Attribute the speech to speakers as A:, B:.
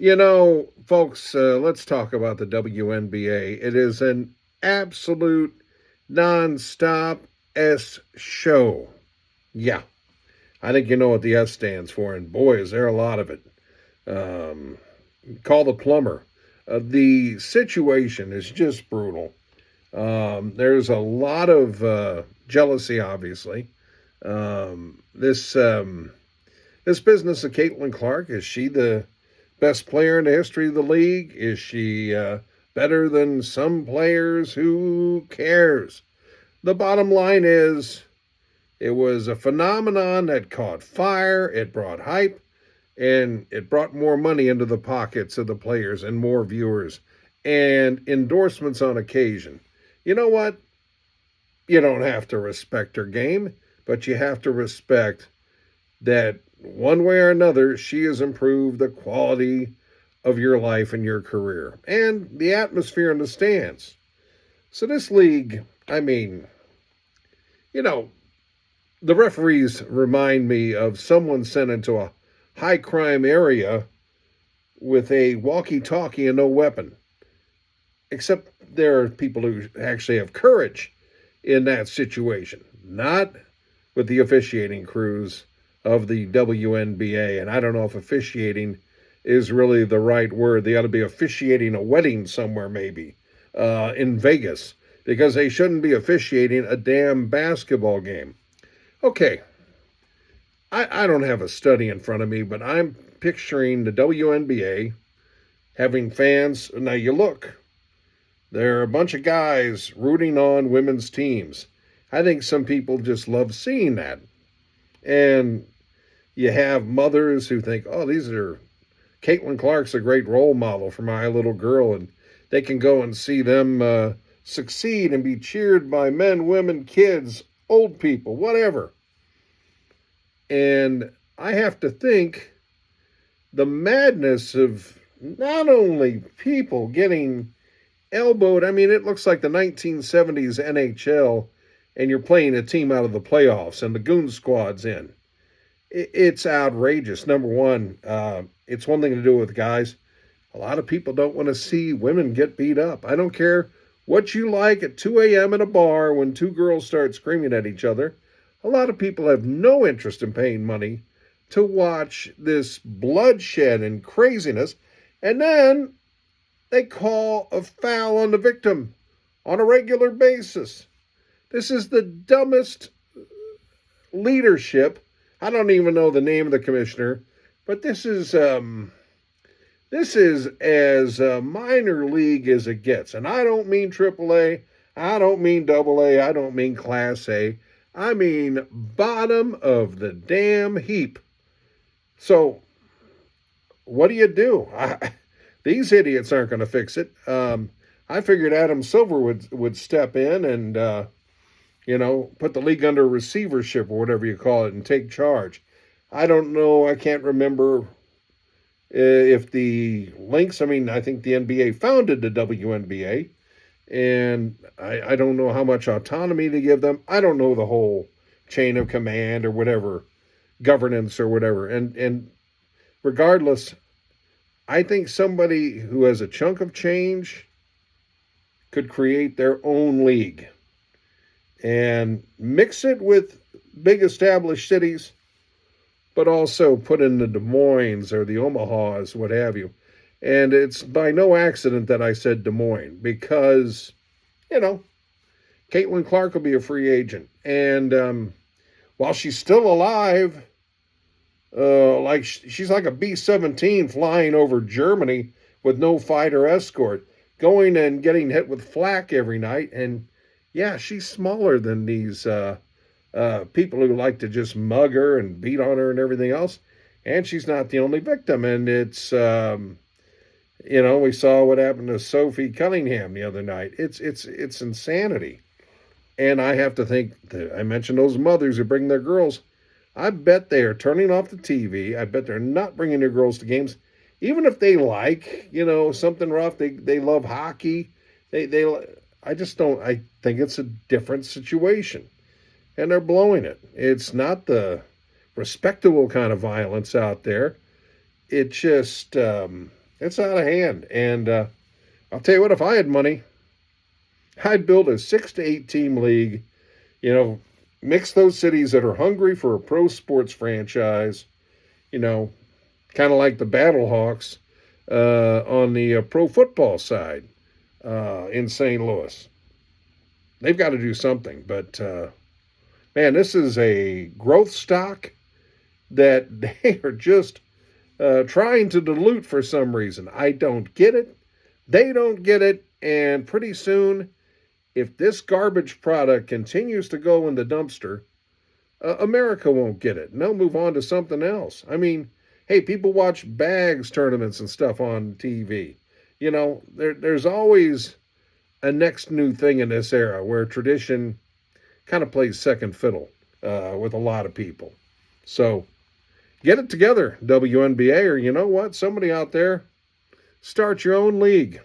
A: Folks, let's talk about the WNBA. It is an absolute non-stop S show. Yeah, I think you know what the S stands for, and boy, is there a lot of it. Um, Call the plumber. The situation is just brutal. There's a lot of jealousy, obviously. This business of Caitlin Clark, is she the best player in the history of the league? Is she better than some players? Who cares? The bottom line is it was a phenomenon that caught fire, it brought hype, and it brought more money into the pockets of the players and more viewers and endorsements on occasion. You know what? You don't have to respect her game, but you have to respect that one way or another, she has improved the quality of your life and your career and the atmosphere in the stands. So, this league, you know, the referees remind me of someone sent into a high crime area with a walkie talkie and no weapon. Except there are people who actually have courage in that situation, not with the officiating crews of the WNBA. And I don't know if officiating is really the right word. They ought to be officiating a wedding somewhere, maybe in Vegas, because they shouldn't be officiating a damn basketball game. Okay, I don't have a study in front of me, but I'm picturing the WNBA having fans. Now you look, there are a bunch of guys rooting on women's teams. I think some people just love seeing that. And you have mothers who think, oh, Caitlin Clark's a great role model for my little girl, and they can go and see them succeed and be cheered by men, women, kids, old people, whatever. And I have to think the madness of not only people getting elbowed. I mean, it looks like the 1970s NHL, and you're playing a team out of the playoffs, and the goon squad's in. It's outrageous. Number one, it's one thing to do with guys. A lot of people don't want to see women get beat up. I don't care what you like at 2 a.m. in a bar when two girls start screaming at each other. A lot of people have no interest in paying money to watch this bloodshed and craziness. And then they call a foul on the victim on a regular basis. This is the dumbest leadership. I don't even know the name of the commissioner, but this is as minor league as it gets. And I don't mean AAA, I don't mean AA, I don't mean Class A. I mean bottom of the damn heap. So what do? These idiots aren't going to fix it. I figured Adam Silver would step in and put the league under receivership or whatever you call it and take charge. I don't know. I can't remember if the Lynx, I think the NBA founded the WNBA, and I don't know how much autonomy to give them. I don't know the whole chain of command or whatever, governance or whatever. And regardless, I think somebody who has a chunk of change could create their own league and mix it with big established cities, but also put in the Des Moines or the Omahas, what have you. And it's by no accident that I said Des Moines, because, Caitlin Clark will be a free agent. And while she's still alive, she's like a B-17 flying over Germany with no fighter escort, going and getting hit with flak every night. And yeah, she's smaller than these people who like to just mug her and beat on her and everything else. And she's not the only victim. And it's, we saw what happened to Sophie Cunningham the other night. It's insanity. And I have to think, I mentioned those mothers who bring their girls. I bet they are turning off the TV. I bet they're not bringing their girls to games. Even if they like, something rough, they love hockey. I think it's a different situation. And they're blowing it. It's not the respectable kind of violence out there. It just, It's out of hand. And I'll tell you what, if I had money, I'd build a 6 to 8 team league, you know, mix those cities that are hungry for a pro sports franchise, you know, kind of like the Battlehawks on the pro football side in St. Louis. They've got to do something. But, man, this is a growth stock that they are just trying to dilute for some reason. I don't get it. They don't get it. And pretty soon, if this garbage product continues to go in the dumpster, America won't get it. And they'll move on to something else. I mean, hey, people watch bags tournaments and stuff on TV. You know, there's always a next new thing in this era where tradition kind of plays second fiddle with a lot of people. So get it together, WNBA, or you know what? Somebody out there, start your own league.